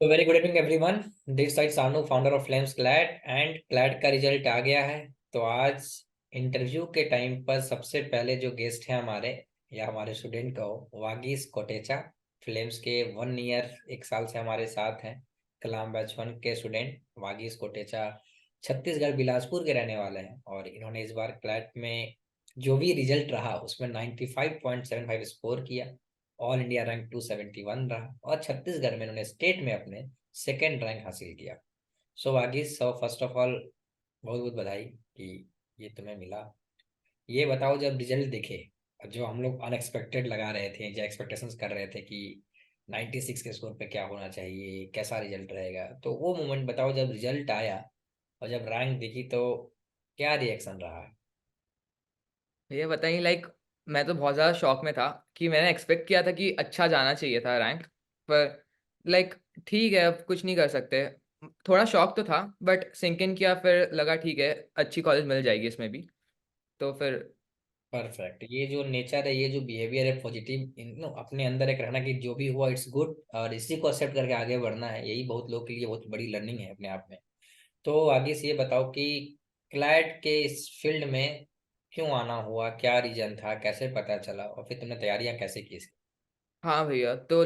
तो very good evening everyone. This side Sanu founder of Flames CLAT and CLAT का result आ गया है। तो आज इंटरव्यू के टाइम पर सबसे पहले जो गेस्ट हैं हमारे या हमारे स्टूडेंट का हो वागीस कोटेचा। फ्लेम्स के 1 ईयर 1 साल से हमारे साथ हैं। कलाम बैच 1 के स्टूडेंट वागीस कोटेचा छत्तीसगढ़ बिलासपुर के रहने वाले हैं और इन्होंने इस बार क्लैट में जो भी रिजल्ट रहा उसमें 95.75 स्कोर किया। ऑल इंडिया रैंक 271 रहा और छत्तीसगढ़ में इन्होंने स्टेट में अपने सेकेंड रैंक हासिल किया। सो वागीस, सो फर्स्ट ऑफ ऑल बहुत बहुत बधाई कि ये तुम्हें मिला। ये बताओ, जब रिजल्ट देखे, जो हम लोग अनएक्सपेक्टेड लगा रहे थे, जो एक्सपेक्टेशंस कर रहे थे कि 96 के स्कोर पे क्या होना चाहिए, कैसा रिजल्ट रहेगा, तो वो मोमेंट बताओ जब रिजल्ट आया और जब रैंक देखी तो क्या रिएक्शन रहा। ये बताइए मैं तो बहुत ज़्यादा शॉक में था कि मैंने एक्सपेक्ट किया था कि अच्छा जाना चाहिए था रैंक। पर लाइक ठीक है, अब कुछ नहीं कर सकते। थोड़ा शॉक तो था, बट सिंक इन किया, फिर लगा ठीक है, अच्छी कॉलेज मिल जाएगी इसमें भी। तो फिर परफेक्ट। ये जो नेचर है, ये जो बिहेवियर है पॉजिटिव अपने अंदर एक रहना कि जो भी हुआ इट्स गुड और इसी को एक्सेप्ट करके आगे बढ़ना है, यही बहुत लोग के लिए बहुत बड़ी लर्निंग है अपने आप में। तो आगे से ये बताओ कि क्लैड के इस फील्ड में क्यों आना हुआ, क्या रीजन था, कैसे पता चला और फिर तुमने तैयारियां कैसे की इसकी? हाँ भैया, तो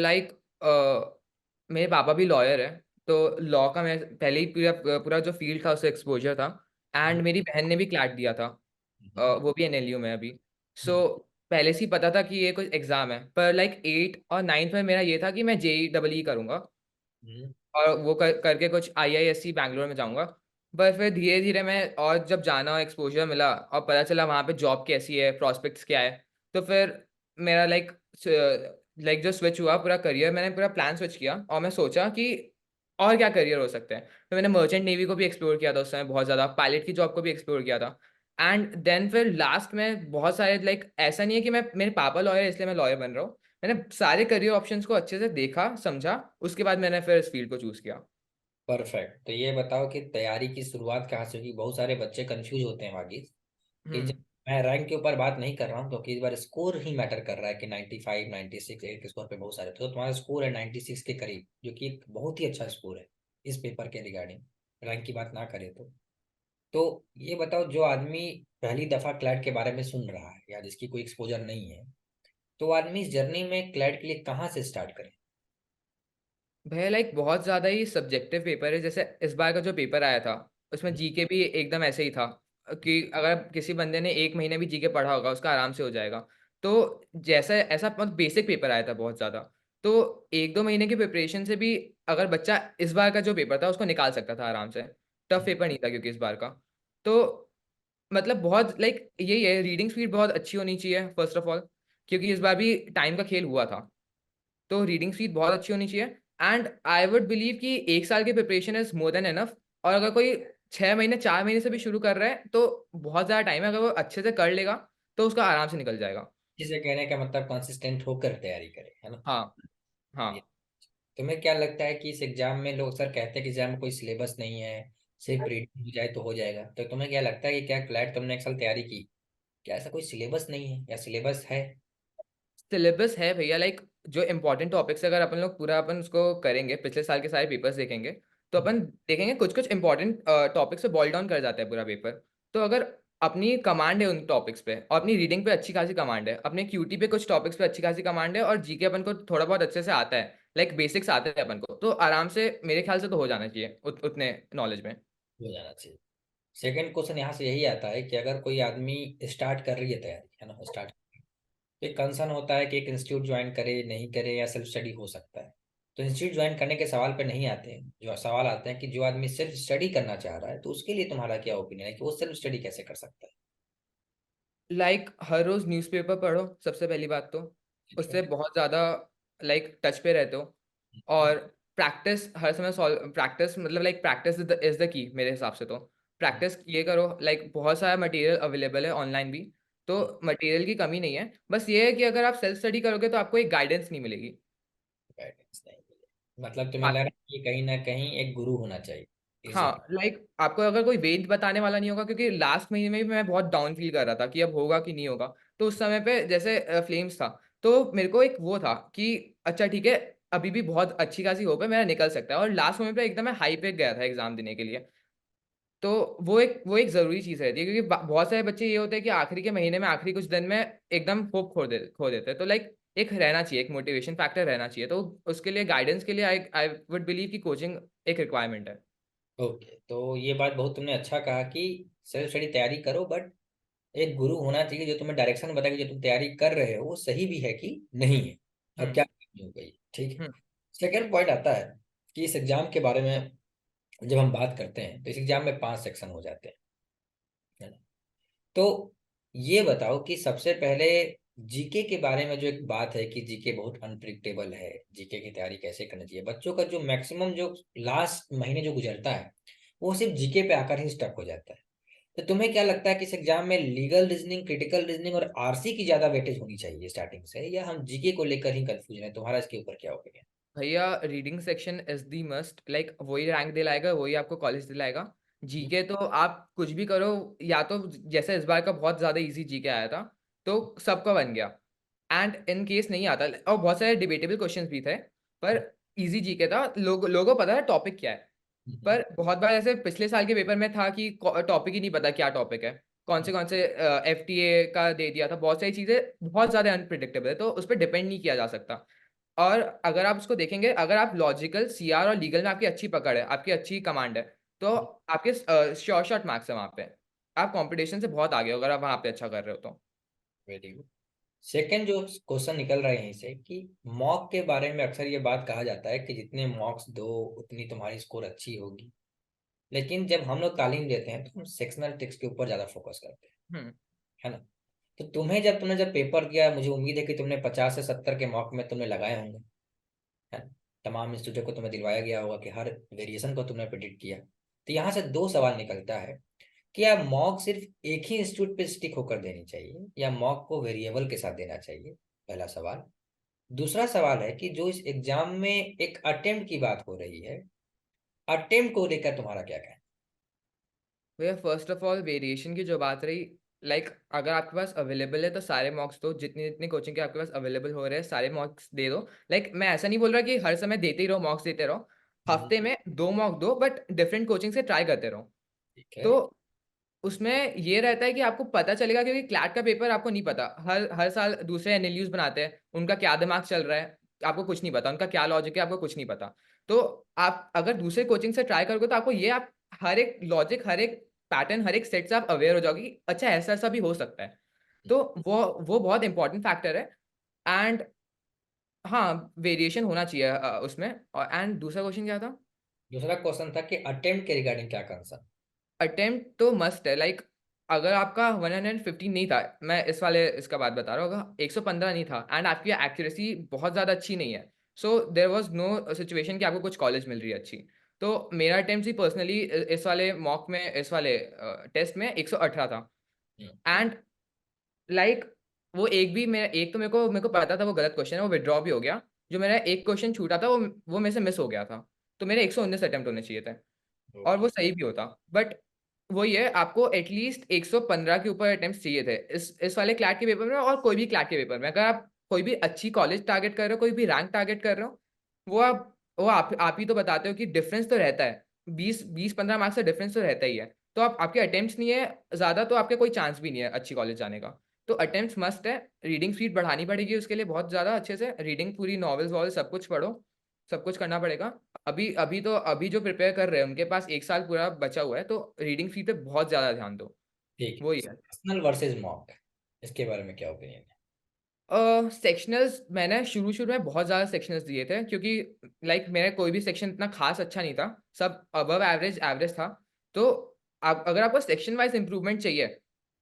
मेरे पापा भी लॉयर है। तो लॉ का मैं पहले ही पूरा पूरा जो फील्ड था उससे एक्सपोजर था। एंड मेरी बहन ने भी क्लैट दिया था। हम्म। वो भी एनएलयू में अभी। हम्म। सो पहले से ही पता था कि ये कुछ एग्जाम है, पर 8 और 9th में मेरा ये था कि मैं जेई डबल ई करूंगा हम्म। और वो करके कुछ आईआईएससी बैंगलोर में जाऊंगा। पर फिर धीरे धीरे मैं और जब जाना एक्सपोजर मिला और पता चला वहाँ पे जॉब कैसी है, प्रोस्पेक्ट्स क्या है, तो फिर मेरा जो स्विच हुआ पूरा करियर, मैंने पूरा प्लान स्विच किया और मैं सोचा कि और क्या करियर हो सकते हैं। तो मैंने मर्चेंट नेवी को भी एक्सप्लोर किया था उस समय, बहुत ज़्यादा पायलट की जॉब को भी एक्सप्लोर किया था। एंड देन फिर लास्ट में बहुत सारे ऐसा नहीं है कि मैं मेरे पापा लॉयर इसलिए मैं लॉयर बन रहा हूँ। मैंने सारे करियर ऑप्शंस को अच्छे से देखा, समझा, उसके बाद मैंने फिर इस फील्ड को चूज किया। परफेक्ट। तो ये बताओ कि तैयारी की शुरुआत कहाँ से हुई? बहुत सारे बच्चे कंफ्यूज होते हैं बाकी कि जब हम्म। मैं रैंक के ऊपर बात नहीं कर रहा हूँ क्योंकि इस बार स्कोर ही मैटर कर रहा है कि 95 96 एक स्कोर पे बहुत सारे, तो तुम्हारा स्कोर है 96 के करीब, जो कि एक बहुत ही अच्छा स्कोर है इस पेपर के रिगार्डिंग, रैंक की बात ना करें तो ये बताओ, जो आदमी पहली दफा क्लैट के बारे में सुन रहा है या जिसकी कोई एक्सपोजर नहीं है, तो आदमी इस जर्नी में क्लैट के लिए कहाँ से स्टार्ट करे? भैया बहुत ज़्यादा ही सब्जेक्टिव पेपर है। जैसे इस बार का जो पेपर आया था उसमें जीके भी एकदम ऐसे ही था कि अगर किसी बंदे ने 1 महीने भी जीके पढ़ा होगा उसका आराम से हो जाएगा। तो जैसा ऐसा बहुत बेसिक पेपर आया था बहुत ज़्यादा। तो 1-2 महीने की प्रिपरेशन से भी अगर बच्चा इस बार का जो पेपर था उसको निकाल सकता था आराम से। टफ पेपर नहीं था क्योंकि इस बार का। तो बहुत यही है, रीडिंग स्पीड बहुत अच्छी होनी चाहिए फर्स्ट ऑफ ऑल, क्योंकि इस बार भी टाइम का खेल हुआ था। तो रीडिंग स्पीड बहुत अच्छी होनी चाहिए। एंड आई वुड बिलीव कि 1 साल की preparation is more than enough. और अगर कोई 6 महीने 4 महीने से भी शुरू कर रहा है तो बहुत ज़्यादा टाइम है, अगर वो अच्छे से कर लेगा तो उसका आराम से निकल जाएगा। जिसे कहने का मतलब कंसिस्टेंट होकर तैयारी करे, है ना? हाँ। ये हाँ। तुम्हें क्या लगता है कि इस एग्जाम में लोग सर कहते हैं कि एग्जाम में कोई सिलेबस नहीं है, सिर्फ रीडिंग हो जाए तो हो जाएगा, तो तुम्हें क्या लगता है कि क्या क्लैट तुमने 1 साल तैयारी की, क्या ऐसा कोई सिलेबस नहीं है या सिलेबस है? सिलेबस है भैया। जो इंपॉर्टेंट टॉपिक्स अगर अपन लोग पूरा अपन उसको करेंगे, पिछले साल के सारे पेपर्स देखेंगे, तो अपन देखेंगे कुछ कुछ इंपॉर्टेंट टॉपिक्स पे बॉil डाउन कर जाता है पूरा पेपर। तो अगर अपनी कमांड है उन टॉपिक्स पे और अपनी रीडिंग पे अच्छी खासी कमांड है, अपने क्यूटी पे कुछ टॉपिक्स पे अच्छी खासी कमांड है और जीके अपन को थोड़ा बहुत अच्छे से आता है, बेसिक्स आते हैं अपन को, तो आराम से मेरे ख्याल से तो हो जाना चाहिए उतने नॉलेज में। हो जाना चाहिए। सेकंड क्वेश्चन यहाँ से यही आता है कि अगर कोई आदमी स्टार्ट कर रही है तैयारी, है ना, स्टार्ट, एक कंसर्न होता है कि एक इंस्टीट्यूट ज्वाइन करे नहीं करे या सेल्फ स्टडी हो सकता है। तो इंस्टीट्यूट ज्वाइन करने के सवाल पे नहीं आते हैं, जो सवाल आते हैं कि जो आदमी सिर्फ स्टडी करना चाह रहा है, तो उसके लिए तुम्हारा क्या ओपिनियन है कि वो सेल्फ स्टडी कैसे कर सकता है? हर रोज न्यूज़पेपर पढ़ो सबसे पहली बात तो। ठीक है। उससे बहुत ज़्यादा टच पे रहते हो। और प्रैक्टिस हर समय solve, practice practice is the key मेरे हिसाब से। तो प्रैक्टिस ये करो, बहुत सारा मटेरियल अवेलेबल है ऑनलाइन भी। तो मटेरियल की कमी नहीं है, बस ये है कि अगर आप सेल्फ स्टडी करोगे तो आपको एक गाइडेंस नहीं मिलेगी। गाइडेंस नहीं मिले मतलब तुम्हें लग रहा है कि कहीं ना कहीं एक गुरु होना चाहिए इस जगह? हाँ, आपको अगर कोई वेट बताने वाला नहीं होगा, क्योंकि लास्ट महीने में भी मैं बहुत डाउन फील कर रहा था कि अब होगा कि नहीं होगा। तो उस समय पे जैसे फ्लेम्स था, तो मेरे को एक वो था कि अच्छा ठीक है, अभी भी बहुत अच्छी खासी होप है मेरा निकल सकता है, और लास्ट मोमेंट पे एकदम मैं हाई पे गया था एग्जाम देने के लिए। तो वो एक ज़रूरी चीज़ रहती है, क्योंकि बहुत सारे बच्चे ये होते हैं कि आखिरी के महीने में, आखिरी कुछ दिन में एकदम होप खो देते हैं। तो लाइक एक रहना चाहिए, एक मोटिवेशन फैक्टर रहना चाहिए। तो उसके लिए, गाइडेंस के लिए, आई आई वुड बिलीव कि कोचिंग एक रिक्वायरमेंट है। ओके, तो ये बात बहुत तुमने अच्छा कहा कि सेल्फ स्टडी तैयारी करो, बट एक गुरु होना चाहिए जो तुम्हें डायरेक्शन बताए कि जो तुम तैयारी कर रहे हो वो सही भी है कि नहीं है, और हुँ, क्या हो गई। ठीक है। हुँ। सेकेंड पॉइंट आता है कि इस एग्जाम के बारे में जब हम बात करते हैं तो इस एग्जाम में 5 सेक्शन हो जाते हैं, है ना? तो ये बताओ कि सबसे पहले जीके के बारे में जो एक बात है कि जीके बहुत अनप्रिडिक्टेबल है, जीके की तैयारी कैसे करनी चाहिए, बच्चों का जो मैक्सिमम जो लास्ट महीने जो गुजरता है वो सिर्फ जीके पे आकर ही स्टक हो जाता है। तो तुम्हें क्या लगता है कि इस एग्जाम में लीगल रीजनिंग, क्रिटिकल रीजनिंग और आरसी की ज्यादा वेटेज होनी चाहिए स्टार्टिंग से, या हम जीके को लेकर ही कंफ्यूजन है? तुम्हारा इसके ऊपर क्या ओपिनियन? भैया, reading section is the must, like वही रैंक दिलाएगा, वही आपको कॉलेज दिलाएगा। जीके तो आप कुछ भी करो, या तो जैसे इस बार का बहुत ज्यादा इजी जीके आया था, तो सबका बन गया। एंड इन केस नहीं आता, और बहुत सारे डिबेटेबल क्वेश्चंस भी थे, पर इजी जीके था, लोगों को पता है टॉपिक क्या है। पर बहुत बार ऐसे पिछले साल के पेपर में था कि टॉपिक ही नहीं पता क्या टॉपिक है, कौन से एफटीए का दे दिया था, बहुत सारी चीजें बहुत ज्यादा अनप्रिडिक्टेबल है, तो उस पर डिपेंड नहीं किया जा सकता। और अगर आप उसको देखेंगे, अगर आप लॉजिकल, सीआर और लीगल में आपकी अच्छी पकड़ है, आपकी अच्छी कमांड है, तो आपके श्योर शॉट मार्क्स है वहाँ पे। आप कंपटीशन से बहुत आगे हो अगर आप वहाँ पे अच्छा कर रहे हो तो। Very good. सेकंड जो क्वेश्चन निकल रहे हैं इसे कि मॉक के बारे में अक्सर ये बात कहा जाता है कि जितने मॉक्स दो उतनी तुम्हारी स्कोर अच्छी होगी, लेकिन जब हम लोग तालीम देते हैं तो हम सेक्शनल टेक्स्ट के ऊपर ज्यादा फोकस करते हैं, हम्म। है ना? तो तुमने जब पेपर दिया, मुझे उम्मीद है कि तुमने 50 से 70 के मॉक में तुमने लगाए होंगे, है ना? तमाम इंस्टीट्यूट को तुम्हें दिलवाया गया होगा कि हर वेरिएशन को तुमने प्रिडिक्ट किया। तो यहाँ से दो सवाल निकलता है कि क्या मॉक सिर्फ एक ही इंस्टीट्यूट पे स्टिक होकर देनी चाहिए, या मॉक को वेरिएबल के साथ देना चाहिए? पहला सवाल। दूसरा सवाल है कि जो इस एग्जाम में एक अटेम्प्ट की बात हो रही है, अटेम्प्ट को लेकर तुम्हारा क्या कहना भैया, फर्स्ट ऑफ ऑल वेरिएशन की जो बात रही, लाइक अगर आपके पास अवेलेबल है तो सारे मॉक्स दो, जितनी जितनी कोचिंग के आपके पास अवेलेबल हो रहे हैं सारे मॉक्स दे दो। लाइक मैं ऐसा नहीं बोल रहा कि हर समय देते ही रहो, मॉक्स देते रहो। है? हफ्ते में 2 मॉक दो, बट डिफरेंट कोचिंग से ट्राई करते रहो। ठीक है। तो उसमें ये रहता है कि आपको पता चलेगा, क्योंकि क्लैट का पेपर आपको नहीं पता, हर हर साल दूसरे एनएलयूज बनाते हैं, उनका क्या दिमाग चल रहा है आपको कुछ नहीं पता, उनका क्या लॉजिक है आपको कुछ नहीं पता। तो आप अगर दूसरे कोचिंग से ट्राई करोगे तो आपको ये, आप हर एक लॉजिक, हर एक पैटर्न, हर एक सेट से आप अवेयर हो जाओगे कि अच्छा ऐसा ऐसा भी हो सकता है। तो वो बहुत इंपॉर्टेंट फैक्टर है। एंड हाँ, वेरिएशन होना चाहिए उसमें। और एंड दूसरा क्वेश्चन क्या था? दूसरा क्वेश्चन था कि अटेम्प्ट के रिगार्डिंग क्या कंसर्न? अटेम्प्ट तो मस्ट है, लाइक अगर आपका 115 नहीं था, मैं इस वाले इसका बात बता रहा हूँ, अगर 115 नहीं था एंड आपकी एक्यूरेसी बहुत ज़्यादा अच्छी नहीं है, so there was no situation कि आपको कुछ कॉलेज मिल रही है अच्छी। तो मेरा अटेम्प्ट ही पर्सनली इस वाले मॉक में, इस वाले टेस्ट में 118 था। एंड लाइक वो एक भी, मेरा एक तो मेरे को पता था वो गलत क्वेश्चन है, वो विड्रॉ भी हो गया। जो मेरा एक क्वेश्चन छूटा था, वो मेरे से मिस हो गया था। तो मेरे 119 अटेम्प्ट होने चाहिए थे, और ओके। वो सही भी होता। बट वही है, आपको एटलीस्ट 115 के ऊपर अटेम्प्ट्स चाहिए थे इस वाले क्लैट के पेपर में, और कोई भी क्लैट के पेपर में। अगर आप कोई भी अच्छी कॉलेज टारगेट कर रहे हो, कोई भी रैंक टारगेट कर रहे हो, वो आप ही तो बताते हो कि डिफरेंस तो रहता है, 20-15 मार्क्स का डिफरेंस तो रहता ही है। तो आप, आपके अटेम्प्ट्स नहीं है ज़्यादा, तो आपके कोई चांस भी नहीं है अच्छी कॉलेज जाने का। तो अटेम्प्ट्स मस्ट है। रीडिंग स्पीड बढ़ानी पड़ेगी उसके लिए बहुत ज़्यादा अच्छे से, रीडिंग पूरी नॉवेल्स वॉवेल सब कुछ पढ़ो, सब कुछ करना पड़ेगा। अभी जो प्रिपेयर कर रहे हैं उनके पास 1 साल पूरा बचा हुआ है, तो रीडिंग स्पीड पे बहुत ज़्यादा ध्यान दो। ठीक है। वही है। सेक्शनल वर्सेस मॉक, इसके बारे में क्या ओपिनियन है? सेक्शनल्स मैंने शुरू-शुरू में बहुत ज़्यादा सेक्शनल्स दिए थे, क्योंकि लाइक मेरा कोई भी सेक्शन इतना ख़ास अच्छा नहीं था, सब अबव एवरेज एवरेज था। तो आप, अगर आपको सेक्शन वाइज़ इम्प्रूवमेंट चाहिए,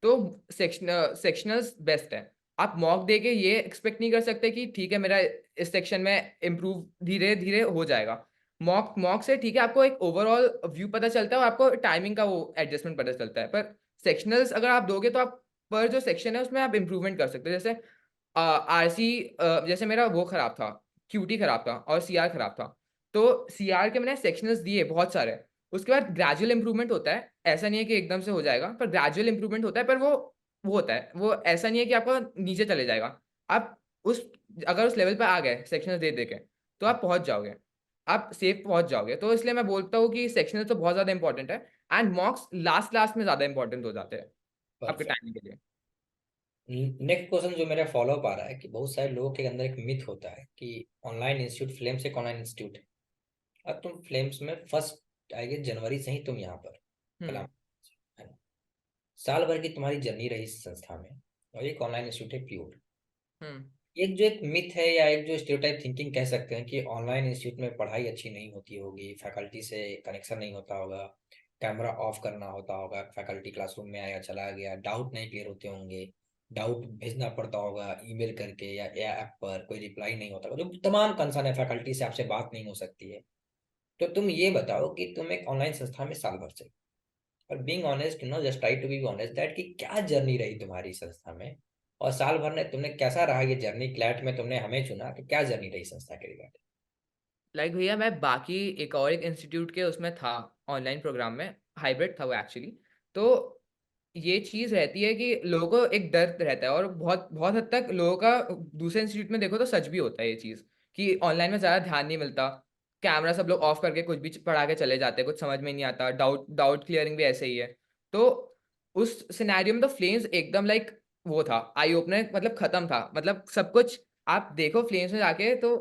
तो सेक्शनल्स बेस्ट है। आप मॉक देके ये एक्सपेक्ट नहीं कर सकते कि ठीक है मेरा इस सेक्शन में इम्प्रूव धीरे-धीरे हो जाएगा। मॉक मॉक से ठीक है, आपको एक ओवरऑल व्यू पता चलता है, और आपको टाइमिंग का वो एडजस्टमेंट पता चलता है। पर सेक्शनल्स अगर आप दोगे, तो आप पर जो सेक्शन है उसमें आप इम्प्रूवमेंट कर सकते हो। जैसे आरसी, जैसे मेरा वो खराब था, क्यूटी खराब था और सीआर खराब था। तो सीआर के मैंने सेक्शनल्स दिए बहुत सारे। उसके बाद ग्रेजुअल इम्प्रूवमेंट होता है। ऐसा नहीं है कि एकदम से हो जाएगा, पर ग्रेजुअल इम्प्रूवमेंट होता है, पर वो होता है। वो ऐसा नहीं है कि आपका नीचे चले जाएगा। आप उस अगर उस लेवल पे आ गए सेक्शनल दे के, तो आप पहुंच जाओगे, आप सेफ पहुंच जाओगे। तो इसलिए मैं बोलता हूँ कि सेक्शनल तो बहुत ज्यादा इंपॉर्टेंट है, एंड मॉक्स लास्ट लास्ट में ज्यादा इंपॉर्टेंट हो जाते हैं आपके परफेक्ट। टाइमिंग के लिए। नेक्स्ट क्वेश्चन जो मेरा फॉलो अप आ रहा है कि बहुत सारे लोगों के अंदर एक मिथ होता है कि ऑनलाइन इंस्टीट्यूट, फ्लेम्स एक ऑनलाइन इंस्टीट्यूट है, अब तुम फ्लेम्स में फर्स्ट आई गेस जनवरी से ही तुम यहाँ पर कलाम, हम्म। है ना, साल भर की तुम्हारी जर्नी रही इस संस्था में, और एक ऑनलाइन इंस्टीट्यूट है प्योर। हम्म। एक जो एक मिथ है या एक जो स्टेरियोटाइप थिंकिंग कह सकते हैं कि ऑनलाइन इंस्टीट्यूट में पढ़ाई अच्छी नहीं होती होगी, फैकल्टी से कनेक्शन नहीं होता होगा, कैमरा ऑफ करना होता होगा, फैकल्टी क्लासरूम में आया चला गया, डाउट नहीं क्लियर होते होंगे, डाउट भेजना पड़ता होगा ईमेल करके या ऐप पर, कोई रिप्लाई नहीं होता होगा, जो तमाम कंसर्न है, फैकल्टी से आपसे बात नहीं हो सकती है। तो तुम ये बताओ कि तुम एक ऑनलाइन संस्था में साल भर से, और being honest, just try to be honest that कि क्या जर्नी रही तुम्हारी संस्था में, और साल भर ने तुमने कैसा रहा ये जर्नी, क्लैट में तुमने हमें चुना तो क्या जर्नी रही संस्था के रिगार्डिंग। लाइक भैया मैं बाकी एक और एक इंस्टीट्यूट के उसमें था, ऑनलाइन प्रोग्राम में, हाइब्रिड था वो एक्चुअली। तो ये चीज़ रहती है कि लोगों को एक डर रहता है, और बहुत बहुत हद तक लोगों का दूसरे इंस्टीट्यूट में देखो तो सच भी होता है ये चीज़, कि ऑनलाइन में ज़्यादा ध्यान नहीं मिलता, कैमरा सब लोग ऑफ करके कुछ भी पढ़ा के चले जाते हैं, कुछ समझ में नहीं आता, डाउट डाउट क्लियरिंग भी ऐसे ही है। तो उस सिनेरियो में तो फ्लेम्स एकदम लाइक वो था, आई ओपनर, मतलब खत्म था, मतलब सब कुछ। आप देखो फ्लेम्स में जाके तो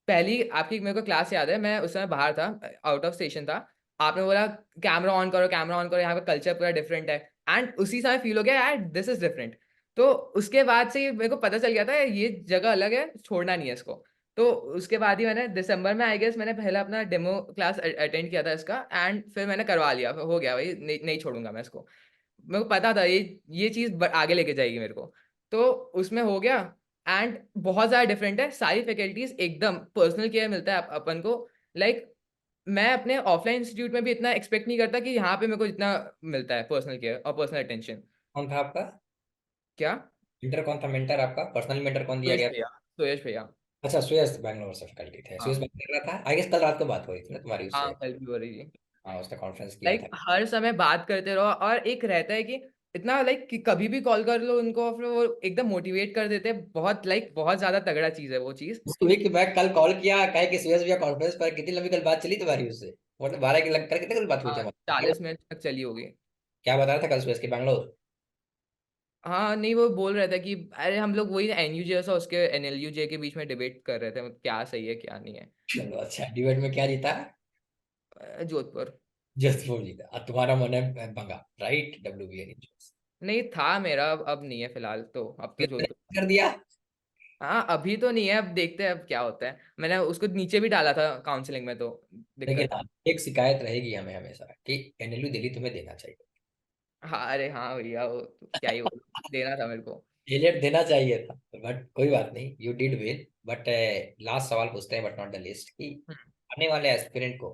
पहली आपकी मेरे को क्लास याद है, मैं उस समय बाहर था, आउट ऑफ स्टेशन था। आपने बोला कैमरा ऑन करो, कैमरा ऑन करो, यहाँ पे कल्चर पूरा डिफरेंट है, एंड उसी समय फील हो गया यार दिस इज डिफरेंट। तो उसके बाद से मेरे को पता चल गया था ये जगह अलग है, छोड़ना नहीं है इसको। तो उसके बाद ही मैंने दिसंबर में आई गेस मैंने पहला अपना डेमो क्लास अटेंड किया था इसका, एंड फिर मैंने करवा लिया, हो गया भाई, नहीं छोड़ूंगा मैं इसको। मेरे को पता था ये चीज आगे लेके जाएगी मेरे को। तो उसमें हो गया, एंड बहुत ज्यादा डिफरेंट है, सारी फैकल्टीज एकदम पर्सनल केयर मिलता है अपन को। लाइक मैं अपने ऑफलाइन इंस्टीट्यूट में भी इतना एक्सपेक्ट नहीं करता कि यहाँ पे मेरे को इतना मिलता है पर्सनल केयर और पर्सनल अटेंशन। कौन था आपका क्या? मेंटर, कौन था मेंटर आपका, पर्सनल मेंटर कौन दिया सुयश गया था। भैया, सुयश भैया। अच्छा, सुयश बैंगलोर से फैकल्टी थे, सुयश हाँ। बात कर रहा था आई गेस, कल रात को बात हो रही थी ना तुम्हारी हाँ, उससे। कल भी हो रही थी। हाँ, उसने कॉन्फ्रेंस किया लाइक था। हर समय बात करते रहो, और एक रहता है कि इतना लाइक कि कभी भी कॉल कर लो उनको, और फिर वो एकदम मोटिवेट कर देते हैं, बहुत लाइक बहुत ज्यादा तगड़ा चीज है वो चीज। उसको भी कि मैं कल कॉल किया, कहे कि सुयश भैया कॉन्फ्रेंस पर, कितनी लंबी कल बात चली तुम्हारी उससे, मतलब 12 की लग कर कितने कल बात हुई थी हाँ, हमारी, 40 मिनट तक चली होगी। क्या बता रहा था कल सुयश की बैंगलोर। हाँ नहीं, वो बोल रहे थे कि अरे हम लोग वही एनयूजे और उसके एनएलयूजे के बीच में डिबेट कर रहे थे, मतलब क्या सही है क्या नहीं है। चलो अच्छा, डिबेट में क्या जीता। जोधपुर। जोधपुर जीता, और तुम्हारा मन है बंगा, राइट, WBA। नहीं था मेरा, अब नहीं है फिलहाल, तो अब तो जोधपुर। कर दिया। हाँ अभी तो नहीं है, अब देखते हैं अब क्या होता है, मैंने उसको नीचे भी डाला था काउंसलिंग में, तो लेकिन दिक्कत हाँ, थी। एक शिकायत रहेगी हमें हमेशा कि NLU दिल्ली तुम्हें देना चाहिए। हाँ अरे हाँ भैया, वो तो क्या ही बोलूं, देना था मेरे को। एलियट देना चाहिए था, बट कोई बात नहीं, you did well. But last सवाल पूछते हैं, बट नॉट द लिस्ट, कि आने वाले एस्पिरेंट को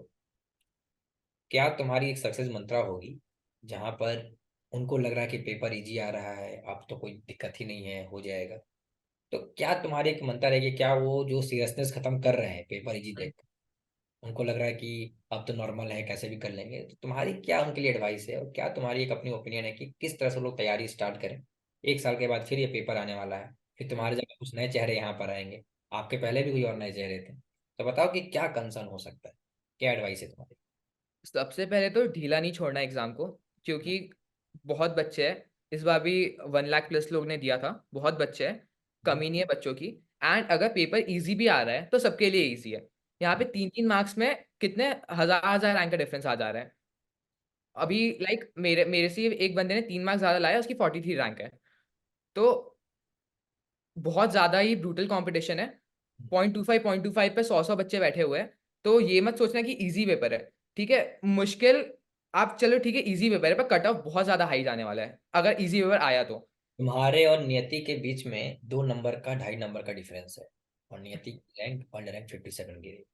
क्या तुम्हारी एक सक्सेस मंत्रा होगी, जहां पर उनको लग रहा है कि पेपर इजी आ रहा है, अब तो कोई दिक्कत ही नहीं है, हो जाएगा, तो क्या तुम्हारी एक मंत्रा रहेगी, क्या वो जो सीरियसनेस खत्म कर रहे हैं पेपर इजी देख, उनको लग रहा है कि अब तो नॉर्मल है कैसे भी कर लेंगे, तो तुम्हारी क्या उनके लिए एडवाइस है, और क्या तुम्हारी एक अपनी ओपिनियन है कि किस तरह से लोग तैयारी स्टार्ट करें। एक साल के बाद फिर ये पेपर आने वाला है, फिर तुम्हारे जगह कुछ नए चेहरे यहाँ पर आएंगे, आपके पहले भी कोई और नए चेहरे थे, तो बताओ कि क्या कंसर्न हो सकता है, क्या एडवाइस है तुम्हारी। सबसे पहले तो ढीला नहीं छोड़ना एग्जाम को, क्योंकि बहुत बच्चे हैं। इस बार भी 1 लाख प्लस लोग ने दिया था, बहुत बच्चे हैं, हम्म, कमी नहीं है बच्चों की। एंड अगर पेपर इजी भी आ रहा है तो सबके लिए इजी है। यहाँ पे 3-3 मार्क्स में कितने हजार हजार रैंक का डिफरेंस आ जा रहा है। अभी लाइक मेरे मेरे से एक बंदे ने 3 मार्क्स ज्यादा लाया, उसकी 43 रैंक है। तो बहुत ज्यादा ही ब्रूटल कंपटीशन है। 0.25 पे 100 बच्चे बैठे हुए हैं। तो ये मत सोचना कि इजी पेपर है, ठीक है, मुश्किल। आप चलो ठीक है, इजी पेपर है, पर कट ऑफ बहुत ज्यादा हाई जाने वाला है अगर इजी पेपर आया तो। तुम्हारे और नियति के बीच में 2 नंबर का, 2.5 नंबर का डिफरेंस है, और नियति की रैंक और रैंक 57 गिरी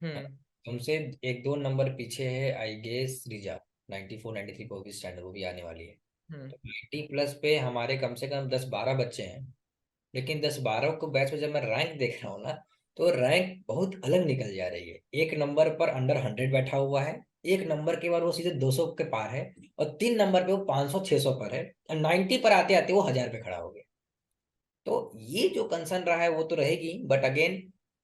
है ना? हम्म। तुमसे 1-2 नंबर पीछे है आई गेस रिजा, 94-93 को भी स्टैंडर्ड, वो भी आने वाली है। हम्म। तो 90 प्लस पे हमारे कम से कम 10-12 बच्चे हैं, लेकिन 10-12 को बैच में जब मैं रैंक देख रहा हूँ ना, तो रैंक बहुत अलग निकल जा रही है। एक नंबर पर अंडर 100 बैठा हुआ है, एक नंबर के बाद वो सीधे 200 के पार है, और 3 नंबर पे वो 500-600 पर है, और 90 पर आते आते वो 1000 पे खड़ा हो गया। तो ये जो कंसर्न रहा है वो तो रहेगी, but again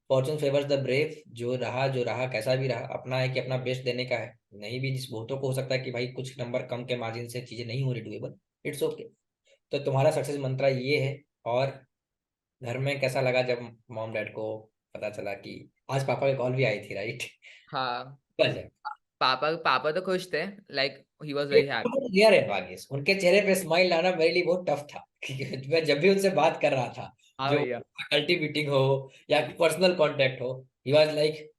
Fortune favours the brave, जो रहा कैसा भी रहा, अपना है कि अपना बेस्ट देने का है। नहीं भी, जिस बहुतों को हो सकता है कि भाई कुछ नंबर कम के मार्जिन से चीजें नहीं हो रही डुएबल, इट्स ओके। तो तुम्हारा सक्सेस मंत्रा ये है। और घर में कैसा लगा जब मॉम डैड को पता चला कि आज पापा की कॉल भी आई थी, राइट? हाँ, गजब। पापा पापा तो खुश थे, like he was very happy. Clear है भाग्यश, उनके चेहरे पे स्माइल लाना मेरे लिए बहुत टफ था क्योंकि मैं जब भी उनसे बात कर रहा था, हाँ जो भैया। फैकल्टी मीटिंग हो या पर्सनल कांटेक्ट हो, ही वाज लाइक,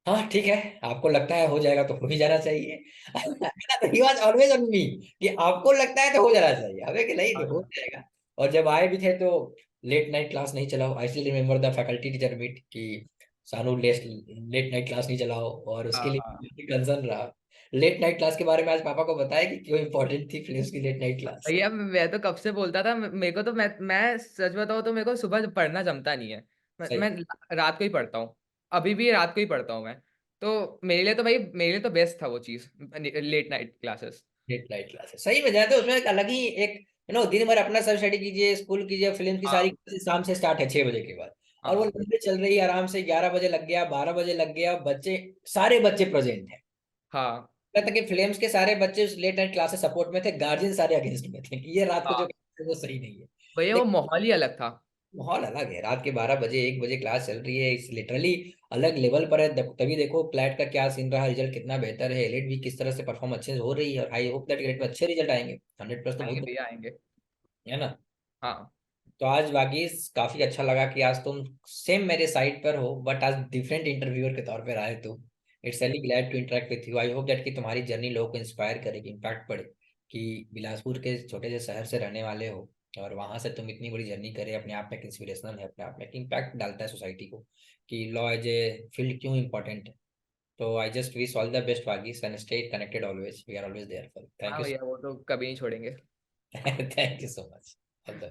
हाँ ठीक है, आपको लगता है हो जाएगा तो हो ही जाना चाहिए। तो he was always on me कि आपको लगता है तो हो जाना चाहिए, हमें कि नहीं हाँ हो भैया। जाएगा। और जब आए भी थे तो लेट नाइट क्लास नहीं चलाओ, I still remember the faculty teacher meet कि सानू लेट नाइट क्लास नहीं चलाओ, और उसके हाँ लिए कंसर्न रहा। लेट नाइट क्लास के बारे में आज पापा को बताया कि क्यों इंपॉर्टेंट थी फिल्म की लेट नाइट क्लास। भैया, मैं तो कब से बोलता था, मेरे को तो मैं सच बताऊँ तो मेरे को सुबह पढ़ना जमता नहीं है। मैं सही। रात को ही पढ़ता हूँ। अभी भी रात को ही पढ़ता हूँ मैं। तो मेरे लिए तो भाई, मेरे लिए तो बेस्ट था वो चीज, late night classes. Late night class है, सही में जाते हैं उसमें एक अलग ही एक, दिन भर अपना सब स्टडी कीजिए, स्कूल कीजिए, फिल्म की सारी हाँ classes शाम से स्टार्ट है 6 बजे के बाद। और वो हाँ लंबे चल रही है आराम से, 11 बजे लग गया, 12 बजे लग गया, बच्चे, सारे बच्चे प्रेजेंट हैं। हाँ लगता कि फिल्म्स के सारे बच्चे उस लेट नाइट क्लास से सपोर्ट में थे, गार्जियन सारे अगेंस्ट में थे कि ये रात को जो हाँ class है वो सही नहीं है। भैया, वो लेकिन माहौल ही अलग था। माहौल अलग है, रात के 12 बजे 1 बजे क्लास चल रही है, इस लिटरली अलग लेवल पर है। तभी देखो क्लैट का क्या सीन रहा, रिजल्ट कितना बेहतर है, एलिट भी किस तरह से परफॉर्म अच्छे से हो रही है, और आई होप दैट एलिट में अच्छे रिजल्ट आएंगे, 100+ तो आएंगे बहुत भैया, आएंगे। है ना। हाँ तो आज वागीज काफी अच्छा लगा कि आज तुम सेम मेरे साइड पर हो, बट आज डिफरेंट इंटरव्यूअर के तौर पर आए तुम। It's really glad to interact with you, I hope that कि तुम्हारी जर्नी लोगों को इंस्पायर करेगी, इम्पैक्ट पड़े कि बिलासपुर के छोटे से शहर से रहने वाले हो और वहां से तुम इतनी बड़ी जर्नी करे, अपने आप में एक इंस्पिरेशनल है, अपने आप में एक इम्पैक्ट डालता है सोसाइटी को कि लॉ एज ए फील्ड क्यों इंपॉर्टेंट है। तो I just wish all the best वागीज, and stay connected always, we are always there for, thank हाँ यू। भैया, वो तो कभी नहीं छोड़ेंगे। Thank you so much. Thank you.